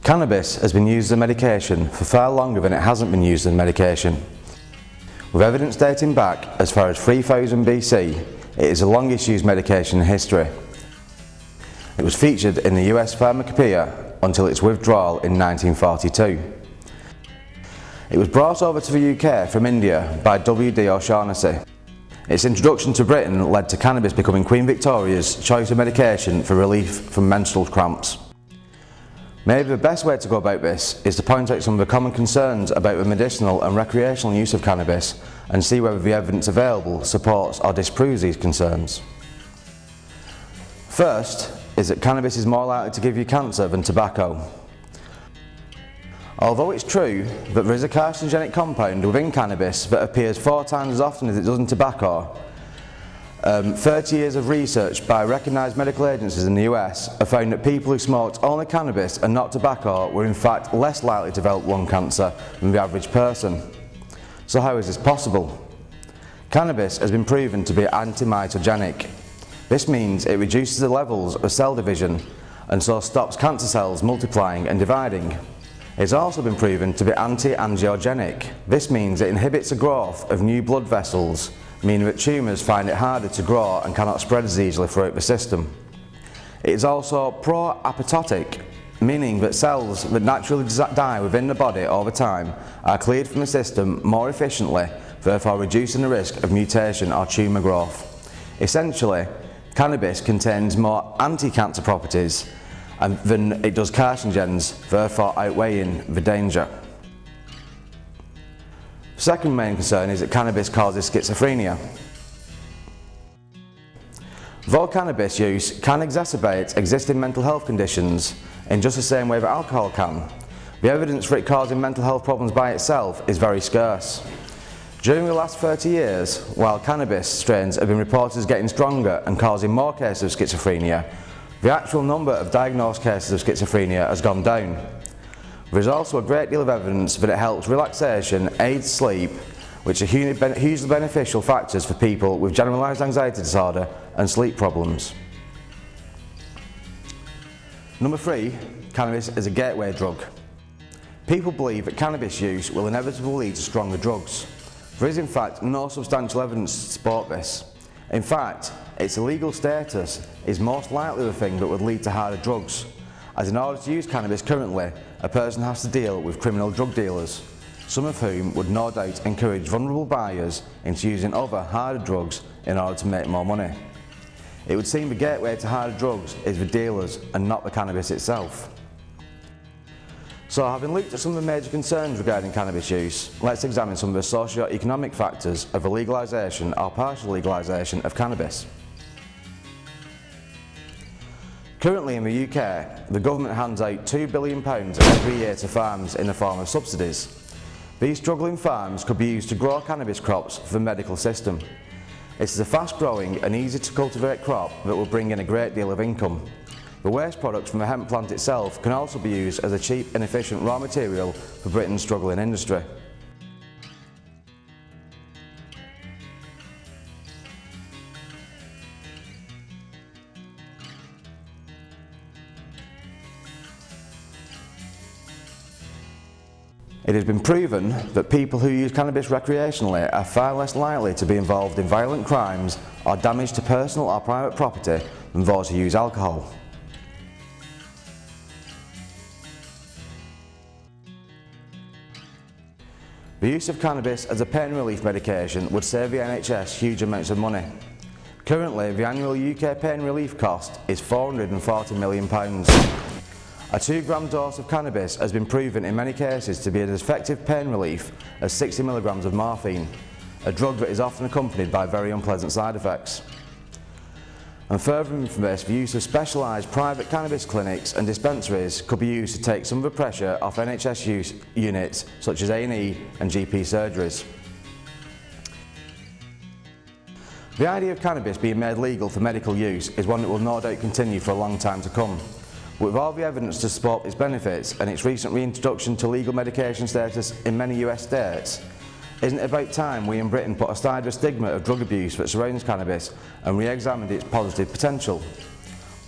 Cannabis has been used as a medication for far longer than it hasn't been used as a medication. With evidence dating back as far as 3000 BC, it is the longest used medication in history. It was featured in the US Pharmacopoeia until its withdrawal in 1942. It was brought over to the UK from India by W.D. O'Shaughnessy. Its introduction to Britain led to cannabis becoming Queen Victoria's choice of medication for relief from menstrual cramps. Maybe the best way to go about this is to point out some of the common concerns about the medicinal and recreational use of cannabis and see whether the evidence available supports or disproves these concerns. First is that cannabis is more likely to give you cancer than tobacco. Although it's true that there is a carcinogenic compound within cannabis that appears 4 times as often as it does in tobacco, 30 years of research by recognised medical agencies in the US have found that people who smoked only cannabis and not tobacco were in fact less likely to develop lung cancer than the average person. So how is this possible? Cannabis has been proven to be anti-mitogenic. This means it reduces the levels of cell division and so stops cancer cells multiplying and dividing. It's also been proven to be anti-angiogenic. This means it inhibits the growth of new blood vessels, meaning that tumours find it harder to grow and cannot spread as easily throughout the system. It is also pro-apoptotic, meaning that cells that naturally die within the body over time are cleared from the system more efficiently, therefore reducing the risk of mutation or tumour growth. Essentially, cannabis contains more anti-cancer properties than it does carcinogens, therefore outweighing the danger. The second main concern is that cannabis causes schizophrenia. Though cannabis use can exacerbate existing mental health conditions in just the same way that alcohol can, the evidence for it causing mental health problems by itself is very scarce. During the last 30 years, while cannabis strains have been reported as getting stronger and causing more cases of schizophrenia, the actual number of diagnosed cases of schizophrenia has gone down. There is also a great deal of evidence that it helps relaxation, aids sleep, which are hugely beneficial factors for people with generalised anxiety disorder and sleep problems. Number 3, cannabis is a gateway drug. People believe that cannabis use will inevitably lead to stronger drugs. There is in fact no substantial evidence to support this. In fact, its illegal status is most likely the thing that would lead to harder drugs, as in order to use cannabis currently, a person has to deal with criminal drug dealers, some of whom would no doubt encourage vulnerable buyers into using other harder drugs in order to make more money. It would seem the gateway to harder drugs is the dealers and not the cannabis itself. So having looked at some of the major concerns regarding cannabis use, let's examine some of the socio-economic factors of the legalisation or partial legalisation of cannabis. Currently in the UK, the government hands out £2 billion every year to farms in the form of subsidies. These struggling farms could be used to grow cannabis crops for the medical system. It is a fast-growing and easy to cultivate crop that will bring in a great deal of income. The waste products from the hemp plant itself can also be used as a cheap and efficient raw material for Britain's struggling industry. It has been proven that people who use cannabis recreationally are far less likely to be involved in violent crimes or damage to personal or private property than those who use alcohol. The use of cannabis as a pain relief medication would save the NHS huge amounts of money. Currently, the annual UK pain relief cost is £440 million. A 2-gram dose of cannabis has been proven in many cases to be as effective pain relief as 60 milligrams of morphine, a drug that is often accompanied by very unpleasant side effects. And further from this, the use of specialised private cannabis clinics and dispensaries could be used to take some of the pressure off NHS units such as A&E and GP surgeries. The idea of cannabis being made legal for medical use is one that will no doubt continue for a long time to come. With all the evidence to support its benefits and its recent reintroduction to legal medication status in many US states, isn't it about time we in Britain put aside the stigma of drug abuse that surrounds cannabis and re-examined its positive potential?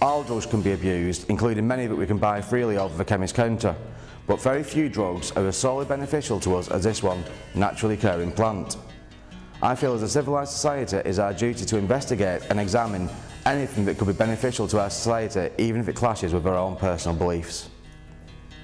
All drugs can be abused, including many that we can buy freely over the chemist counter, but very few drugs are as solely beneficial to us as this one, naturally occurring plant. I feel as a civilised society it is our duty to investigate and examine anything that could be beneficial to our society, even if it clashes with our own personal beliefs.